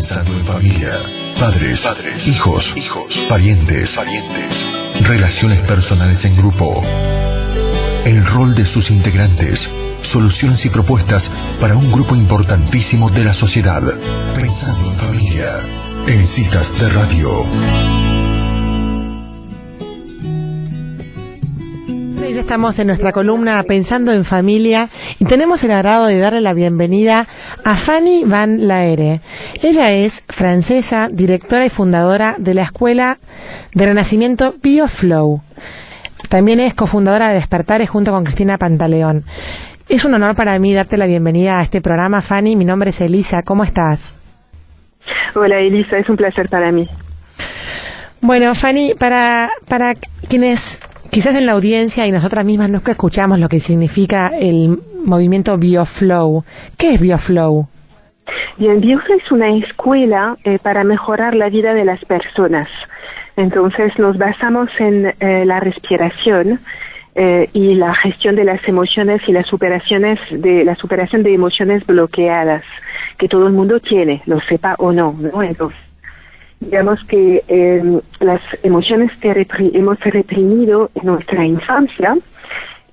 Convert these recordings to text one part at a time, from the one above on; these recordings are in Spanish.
Pensando en familia. Padres, hijos, parientes, relaciones personales en grupo. El rol de sus integrantes, soluciones y propuestas para un grupo importantísimo de la sociedad. Pensando en familia. En Citas de Radio. Ya estamos en nuestra columna Pensando en Familia y tenemos el agrado de darle la bienvenida a Fanny Van Laere. Ella es francesa, directora y fundadora de la Escuela de Renacimiento BioFlow. También es cofundadora de Despertares junto con Cristina Pantaleón. Es un honor para mí darte la bienvenida a este programa, Fanny. Mi nombre es Elisa. ¿Cómo estás? Hola, Elisa. Es un placer para mí. Bueno, Fanny, para quienes quizás en la audiencia y nosotras mismas nunca escuchamos lo que significa el movimiento BioFlow. ¿Qué es BioFlow? Bien, BioFlow es una escuela para mejorar la vida de las personas. Entonces nos basamos en la respiración y la gestión de las emociones y la superación de emociones bloqueadas que todo el mundo tiene, lo sepa o no, ¿no? Entonces, digamos que las emociones que hemos reprimido en nuestra infancia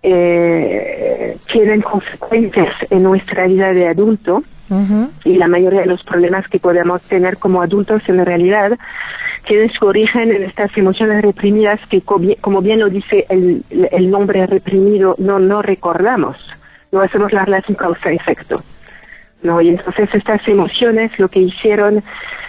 tienen consecuencias en nuestra vida de adulto. Uh-huh. Y la mayoría de los problemas que podemos tener como adultos en realidad tienen su origen en estas emociones reprimidas que, como bien lo dice el nombre reprimido, no recordamos, no hacemos la relación causa-efecto, ¿no? Y entonces estas emociones lo que hicieron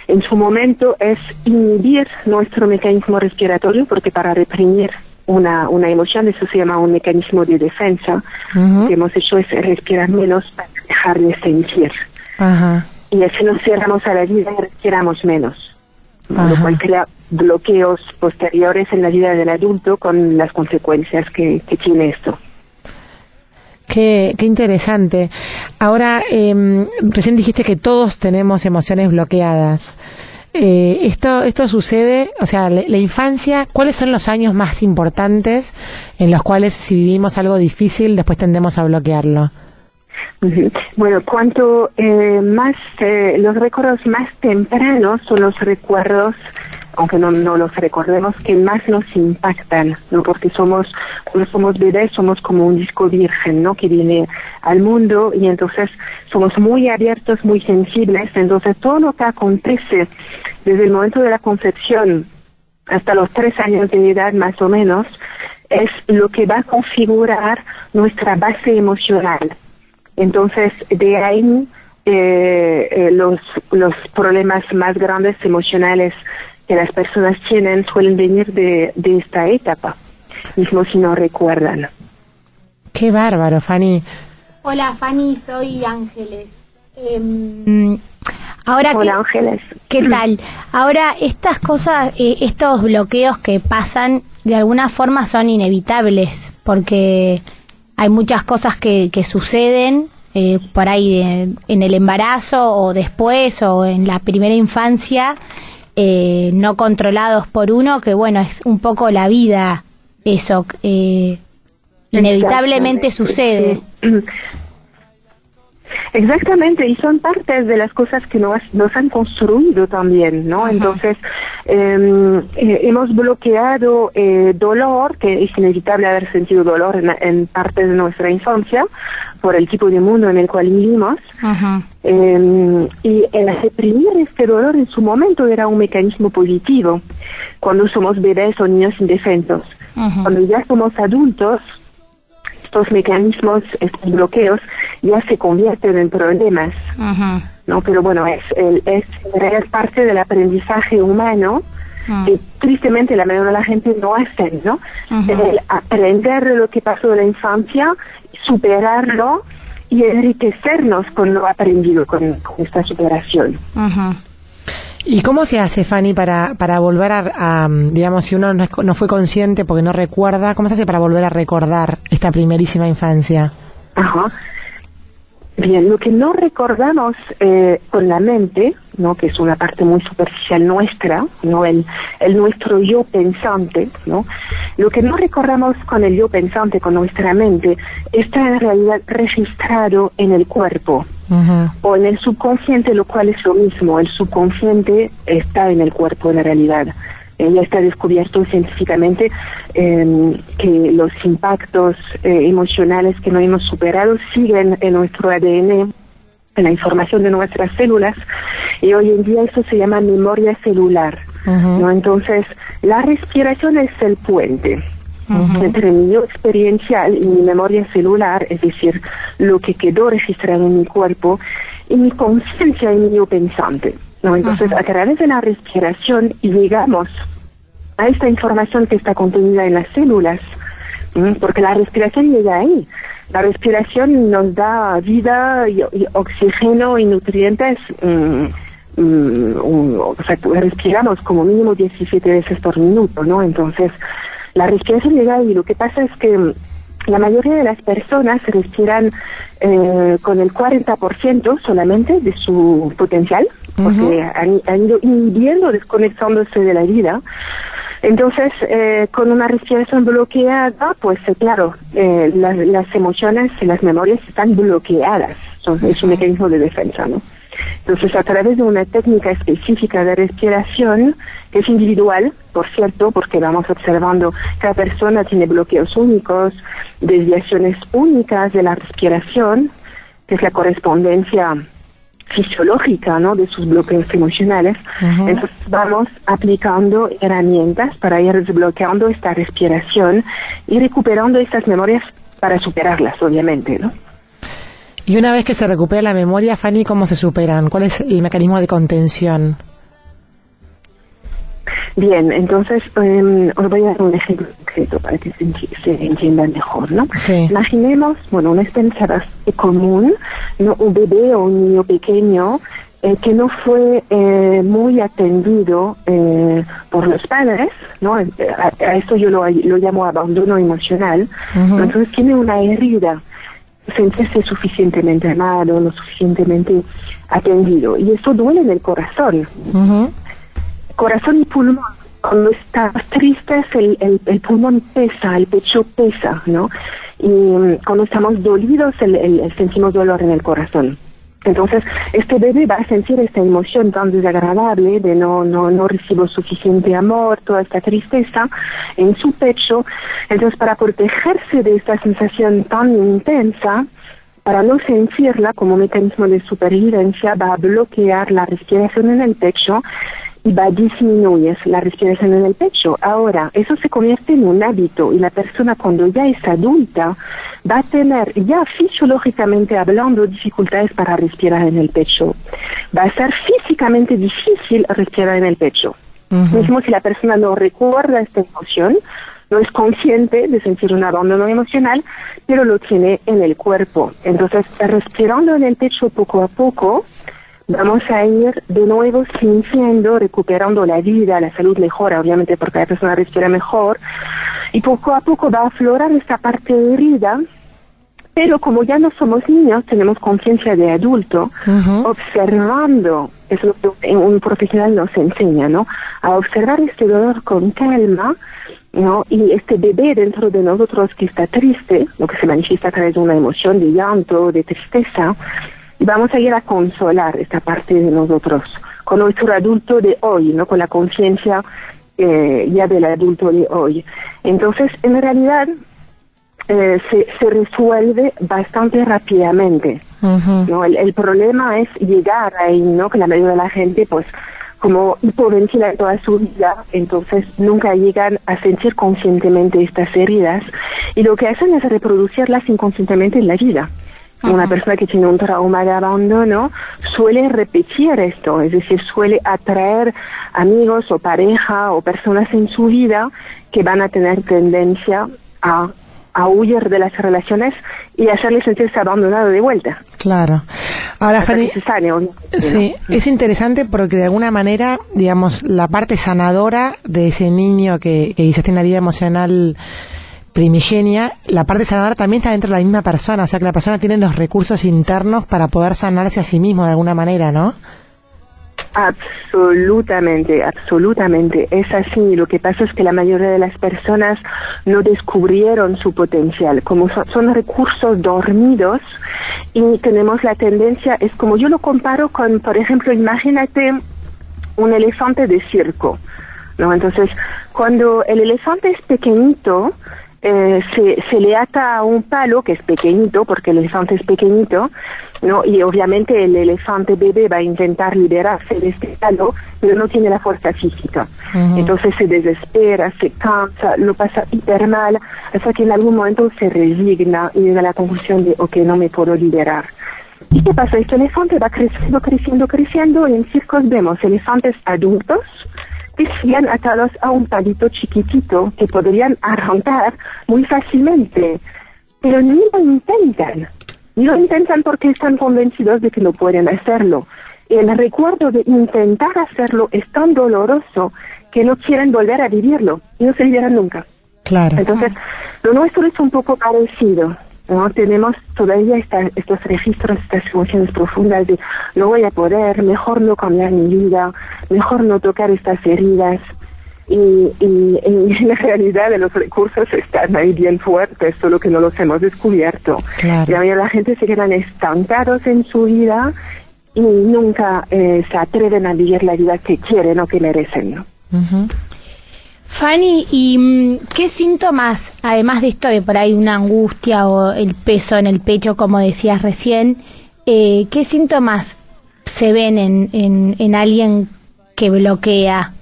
en su momento es inhibir nuestro mecanismo respiratorio, porque para reprimir una emoción, eso se llama un mecanismo de defensa. Uh-huh. Lo que hemos hecho es respirar menos para dejar de sentir. Uh-huh. Y así nos cerramos a la vida y respiramos menos. Uh-huh. Lo cual crea bloqueos posteriores en la vida del adulto con las consecuencias que tiene esto. Qué interesante. Ahora, recién dijiste que todos tenemos emociones bloqueadas. Esto sucede, o sea, la infancia, ¿cuáles son los años más importantes en los cuales si vivimos algo difícil después tendemos a bloquearlo? Uh-huh. Bueno, cuanto más los recuerdos más tempranos son los recuerdos, aunque no los recordemos, que más nos impactan, ¿no? Porque cuando somos bebés somos como un disco virgen, ¿no? Que viene al mundo y entonces somos muy abiertos, muy sensibles. Entonces todo lo que acontece desde el momento de la concepción hasta los 3 años de edad más o menos es lo que va a configurar nuestra base emocional. Entonces de ahí los problemas más grandes emocionales que las personas tienen suelen venir de esta etapa, mismo si no recuerdan. Qué bárbaro, Fanny. Hola, Fanny, soy Ángeles. Hola, Ángeles. ¿Qué tal? Ahora, estas cosas, estos bloqueos que pasan, de alguna forma son inevitables, porque hay muchas cosas que suceden por ahí en el embarazo o después o en la primera infancia, no controlados por uno, que bueno, es un poco la vida eso, inevitablemente sucede. Exactamente, y son partes de las cosas que nos han construido también, ¿no? Uh-huh. Entonces, hemos bloqueado dolor, que es inevitable haber sentido dolor en partes de nuestra infancia, por el tipo de mundo en el cual vivimos. Uh-huh. Y el reprimir este dolor en su momento era un mecanismo positivo, cuando somos bebés o niños indefensos. Uh-huh. Cuando ya somos adultos, estos mecanismos, estos bloqueos, ya se convierten en problemas. Uh-huh. ¿No? Pero bueno, es parte del aprendizaje humano, uh-huh, que tristemente la mayoría de la gente no hace, ¿no? Uh-huh. El aprender lo que pasó en la infancia, superarlo y enriquecernos con lo aprendido, con esta superación. Uh-huh. ¿Y cómo se hace, Fanny, para volver a digamos, si uno no fue consciente porque no recuerda, cómo se hace para volver a recordar esta primerísima infancia? Ajá. Bien, lo que no recordamos con la mente, ¿no? Que es una parte muy superficial nuestra, ¿no? El nuestro yo pensante, ¿no? Lo que no recordamos con el yo pensante, con nuestra mente, está en realidad registrado en el cuerpo. o en el subconsciente, lo cual es lo mismo. El subconsciente está en el cuerpo en la realidad. Ya está descubierto científicamente que los impactos emocionales que no hemos superado siguen en nuestro ADN, en la información de nuestras células, y hoy en día eso se llama memoria celular, ¿no? Entonces, la respiración es el puente entre mi yo experiencial y mi memoria celular, es decir, lo que quedó registrado en mi cuerpo, y mi conciencia y mi yo pensante, ¿no? Entonces, a través de la respiración llegamos a esta información que está contenida en las células, porque la respiración llega ahí. La respiración nos da vida y oxígeno y nutrientes. O sea, respiramos como mínimo 17 veces por minuto, ¿no? Entonces, la respiración llega ahí. Lo que pasa es que la mayoría de las personas respiran con el 40% solamente de su potencial, porque han ido inhibiendo, desconectándose de la vida. Entonces, con una respiración bloqueada, pues claro, las emociones y las memorias están bloqueadas. Es un mecanismo de defensa, ¿no? Entonces, a través de una técnica específica de respiración, que es individual, por cierto, porque vamos observando, cada persona tiene bloqueos únicos, desviaciones únicas de la respiración, que es la correspondencia fisiológica, ¿no?, de sus bloqueos emocionales. Entonces vamos aplicando herramientas para ir desbloqueando esta respiración y recuperando estas memorias para superarlas, obviamente, ¿no? Y una vez que se recupera la memoria, Fanny, ¿cómo se superan? ¿Cuál es el mecanismo de contención? Bien, entonces os voy a dar un ejemplo concreto para que se entienda mejor, ¿no? Sí. Imaginemos, bueno, una experiencia común, ¿no? Un bebé o un niño pequeño que no fue muy atendido por los padres, ¿no? A esto yo lo llamo abandono emocional. Entonces tiene una herida, sentirse suficientemente amado, lo suficientemente atendido, y eso duele en el corazón. Corazón y pulmón. Cuando estás triste, el pulmón pesa, el pecho pesa, ¿no? Y cuando estamos dolidos, sentimos dolor en el corazón. Entonces, este bebé va a sentir esta emoción tan desagradable de no recibo suficiente amor, toda esta tristeza en su pecho. Entonces, para protegerse de esta sensación tan intensa, para no sentirla como mecanismo de supervivencia, va a bloquear la respiración en el pecho y va a disminuir la respiración en el pecho. Ahora, eso se convierte en un hábito, y la persona, cuando ya es adulta, va a tener, ya fisiológicamente hablando, dificultades para respirar en el pecho. Va a ser físicamente difícil respirar en el pecho. Mismo si la persona no recuerda esta emoción, no es consciente de sentir un abandono emocional, pero lo tiene en el cuerpo. Entonces, respirando en el pecho poco a poco, vamos a ir de nuevo sintiendo, recuperando la vida, la salud mejora, obviamente, porque la persona respira mejor, y poco a poco va a aflorar esta parte herida, pero como ya no somos niños, tenemos conciencia de adulto, observando, es lo que un profesional nos enseña, ¿no?, a observar este dolor con calma, ¿no? Y este bebé dentro de nosotros que está triste, lo que se manifiesta a través de una emoción de llanto, de tristeza, y vamos a ir a consolar esta parte de nosotros con nuestro adulto de hoy, ¿no?, con la conciencia ya del adulto de hoy. Entonces, en realidad, se resuelve bastante rápidamente, ¿no? El problema es llegar ahí, ¿no?, que la mayoría de la gente, pues, como hipoventila toda su vida, entonces nunca llegan a sentir conscientemente estas heridas, y lo que hacen es reproducirlas inconscientemente en la vida. Una persona que tiene un trauma de abandono suele repetir esto, es decir, suele atraer amigos o pareja o personas en su vida que van a tener tendencia a huir de las relaciones y hacerles sentirse abandonado de vuelta. Claro. Ahora, Fanny, sí, ¿no? Es interesante porque de alguna manera, digamos, la parte sanadora de ese niño que quizás tiene una vida emocional primigenia, la parte sanadora también está dentro de la misma persona, o sea que la persona tiene los recursos internos para poder sanarse a sí mismo de alguna manera, ¿no? Absolutamente, absolutamente. Es así. Lo que pasa es que la mayoría de las personas no descubrieron su potencial. Como son recursos dormidos y tenemos la tendencia, es como yo lo comparo con, por ejemplo, imagínate un elefante de circo, ¿no? Entonces, cuando el elefante es pequeñito, se le ata a un palo que es pequeñito, porque el elefante es pequeñito, ¿no? Y obviamente el elefante bebé va a intentar liberarse de este palo, pero no tiene la fuerza física. Entonces se desespera, se cansa, lo pasa hiper mal, hasta que en algún momento se resigna y llega a la conclusión de, ok, no me puedo liberar. ¿Y qué pasa? Este elefante va creciendo, y en circos vemos elefantes adultos que siguen atados a un palito chiquitito que podrían arrancar muy fácilmente, pero ni lo intentan porque están convencidos de que no pueden hacerlo. El recuerdo de intentar hacerlo es tan doloroso que no quieren volver a vivirlo y no se liberan nunca. Claro. Entonces, lo nuestro es un poco parecido, ¿no? Tenemos todavía estos registros, estas emociones profundas de no voy a poder, mejor no cambiar mi vida, mejor no tocar estas heridas. Y en la realidad los recursos están ahí bien fuertes, solo que no los hemos descubierto. Claro. La mayoría de la gente se quedan estancados en su vida y nunca se atreven a vivir la vida que quieren o que merecen, ¿no? Fanny, ¿y qué síntomas, además de esto de por ahí una angustia o el peso en el pecho, como decías recién, qué síntomas se ven en alguien que bloquea?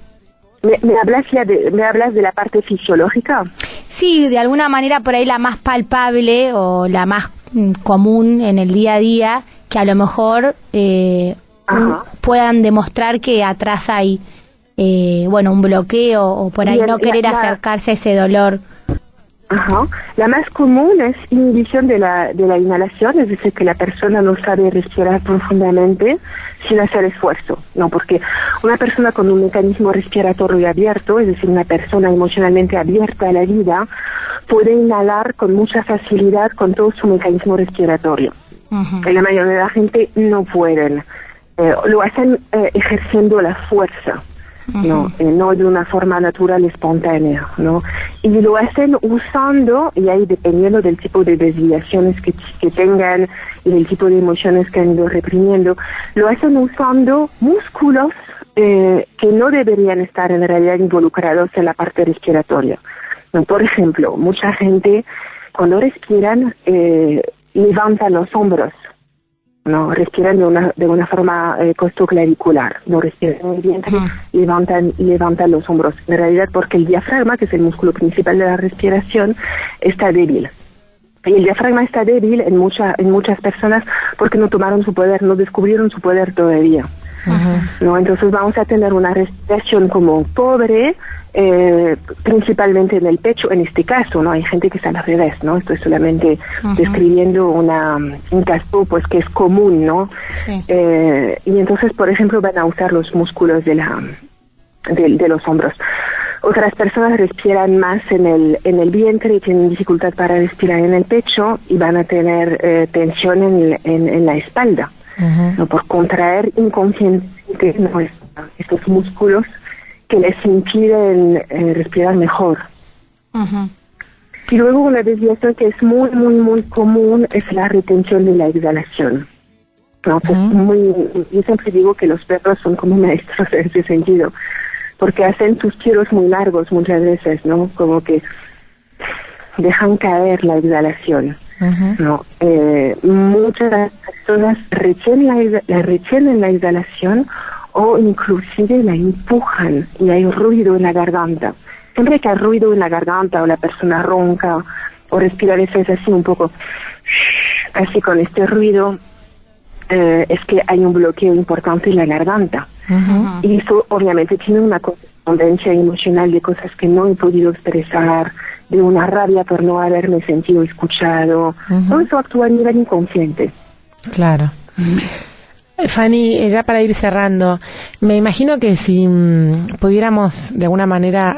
¿Me hablas de la parte fisiológica? Sí, de alguna manera por ahí la más palpable o la más común en el día a día, que a lo mejor puedan demostrar que atrás hay un bloqueo o por ahí bien, no querer acercarse a ese dolor. La más común es inhibición de la inhalación, es decir, que la persona no sabe respirar profundamente sin hacer esfuerzo, ¿no? Porque una persona con un mecanismo respiratorio abierto, es decir, una persona emocionalmente abierta a la vida, puede inhalar con mucha facilidad con todo su mecanismo respiratorio. Y la mayoría de la gente no pueden. Lo hacen ejerciendo la fuerza. No de una forma natural, espontánea, ¿no? Y lo hacen usando, y ahí dependiendo del tipo de desviaciones que tengan y del tipo de emociones que han ido reprimiendo, lo hacen usando músculos que no deberían estar en realidad involucrados en la parte respiratoria, ¿no? Por ejemplo, mucha gente cuando respiran levantan los hombros, no respiran de una forma costoclavicular, no respiran en el vientre, levantan los hombros. En realidad porque el diafragma, que es el músculo principal de la respiración, está débil. Y el diafragma está débil en muchas personas porque no tomaron su poder, no descubrieron su poder todavía. ¿No? Entonces vamos a tener una respiración como pobre, principalmente en el pecho, en este caso, ¿no? Hay gente que está al revés, ¿no? Estoy solamente describiendo un caso pues que es común, ¿no? Sí. Y entonces, por ejemplo, van a usar los músculos de los hombros. Otras personas respiran más en el vientre y tienen dificultad para respirar en el pecho y van a tener tensión en la espalda. ¿No? Por contraer inconscientemente, ¿no? estos músculos que les impiden respirar mejor. Y luego una desviación que es muy, muy, muy común es la retención de la exhalación, ¿no? Pues yo siempre digo que los perros son como maestros en ese sentido, porque hacen suspiros muy largos muchas veces, ¿no? Como que dejan caer la exhalación. No, muchas personas retienen la exhalación o inclusive la empujan y hay ruido en la garganta. Siempre que hay ruido en la garganta o la persona ronca o respira a veces así un poco, así con este ruido, es que hay un bloqueo importante en la garganta. Y eso obviamente tiene una correspondencia emocional de cosas que no he podido expresar, de una rabia por no haberme sentido escuchado. Todo eso actúa a nivel inconsciente. Claro. Fanny, ya para ir cerrando, me imagino que si pudiéramos de alguna manera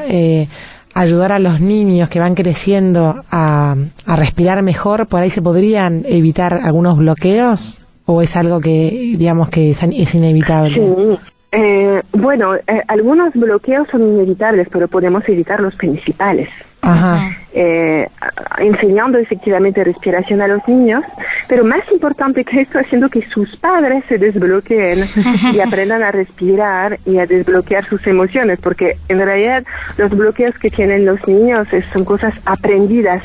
ayudar a los niños que van creciendo a respirar mejor, por ahí se podrían evitar algunos bloqueos, o es algo que digamos que es inevitable. Bueno, algunos bloqueos son inevitables, pero podemos evitar los principales. Ajá. Enseñando efectivamente respiración a los niños, pero más importante que esto, haciendo que sus padres se desbloqueen y aprendan a respirar y a desbloquear sus emociones, porque en realidad los bloqueos que tienen los niños son cosas aprendidas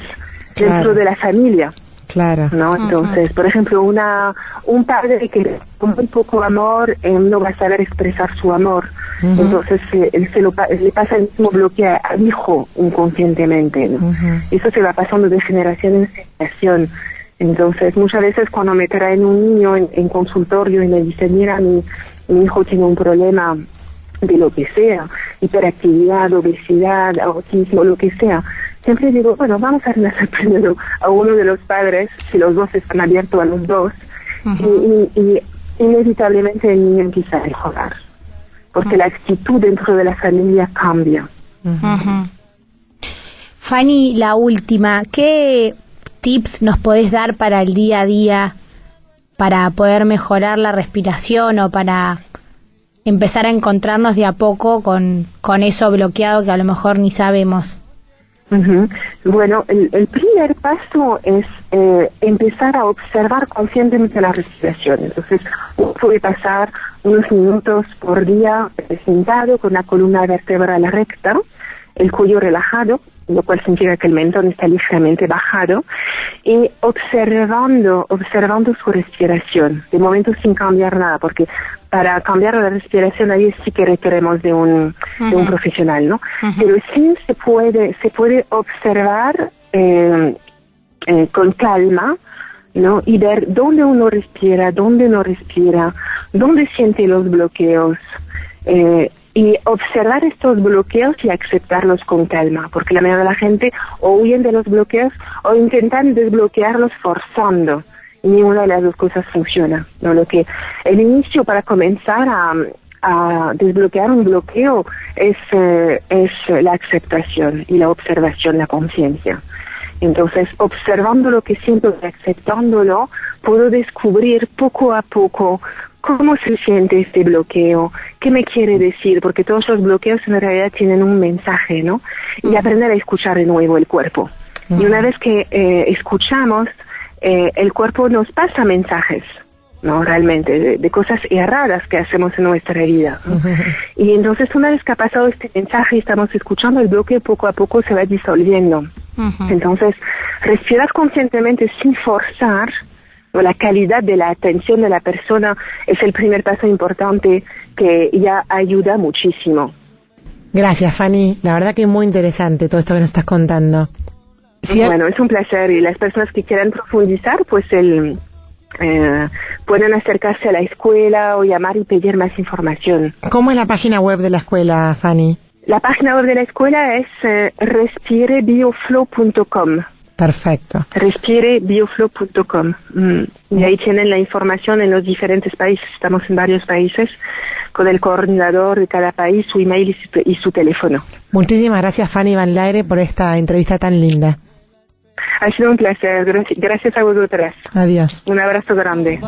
dentro de la familia. Claro. ¿No? Entonces, por ejemplo, un padre que con muy poco amor no va a saber expresar su amor. Entonces, le pasa el mismo bloqueo al hijo inconscientemente, ¿no? Eso se va pasando de generación en generación. Entonces, muchas veces cuando me traen un niño en consultorio y me dicen, mira, mi hijo tiene un problema de lo que sea, hiperactividad, obesidad, autismo, lo que sea, siempre digo, bueno, vamos a renacer primero a uno de los padres, si los dos están abiertos a los dos, y inevitablemente el niño empieza a mejorar, porque la actitud dentro de la familia cambia. Fanny, la última, ¿qué tips nos podés dar para el día a día para poder mejorar la respiración o para empezar a encontrarnos de a poco con eso bloqueado que a lo mejor ni sabemos? Bueno, el primer paso es empezar a observar conscientemente la respiración. Entonces, uno puede pasar unos minutos por día sentado con la columna vertebral recta, el cuello relajado, lo cual significa que el mentón está ligeramente bajado, y observando su respiración, de momento sin cambiar nada, porque para cambiar la respiración ahí sí que requeremos de un profesional, ¿no? Pero sí se puede observar con calma, ¿no? Y ver dónde uno respira, dónde no respira, dónde siente los bloqueos, y observar estos bloqueos y aceptarlos con calma, porque la mayoría de la gente o huyen de los bloqueos o intentan desbloquearlos forzando, y ninguna de las dos cosas funciona, ¿no? El inicio para comenzar a desbloquear un bloqueo es la aceptación y la observación, la conciencia. Entonces, observando lo que siento y aceptándolo, puedo descubrir poco a poco cómo se siente este bloqueo, qué me quiere decir, porque todos los bloqueos en realidad tienen un mensaje, ¿no? Y aprender a escuchar de nuevo el cuerpo. Y una vez que escuchamos, el cuerpo nos pasa mensajes, ¿no? Realmente, de cosas erradas que hacemos en nuestra vida, ¿no? Y entonces, una vez que ha pasado este mensaje y estamos escuchando, el bloqueo poco a poco se va disolviendo. Entonces, respirar conscientemente sin forzar, o la calidad de la atención de la persona es el primer paso importante que ya ayuda muchísimo. Gracias, Fanny. La verdad que es muy interesante todo esto que nos estás contando. Bueno, es un placer, y las personas que quieran profundizar, pues pueden acercarse a la escuela o llamar y pedir más información. ¿Cómo es la página web de la escuela, Fanny? La página web de la escuela es respirebioflow.com. Perfecto. Respirebioflow.com. Y ahí tienen la información en los diferentes países. Estamos en varios países con el coordinador de cada país, su email y su teléfono. Muchísimas gracias, Fanny Van Laere, por esta entrevista tan linda. Ha sido un placer. Gracias a vosotras. Adiós. Un abrazo grande.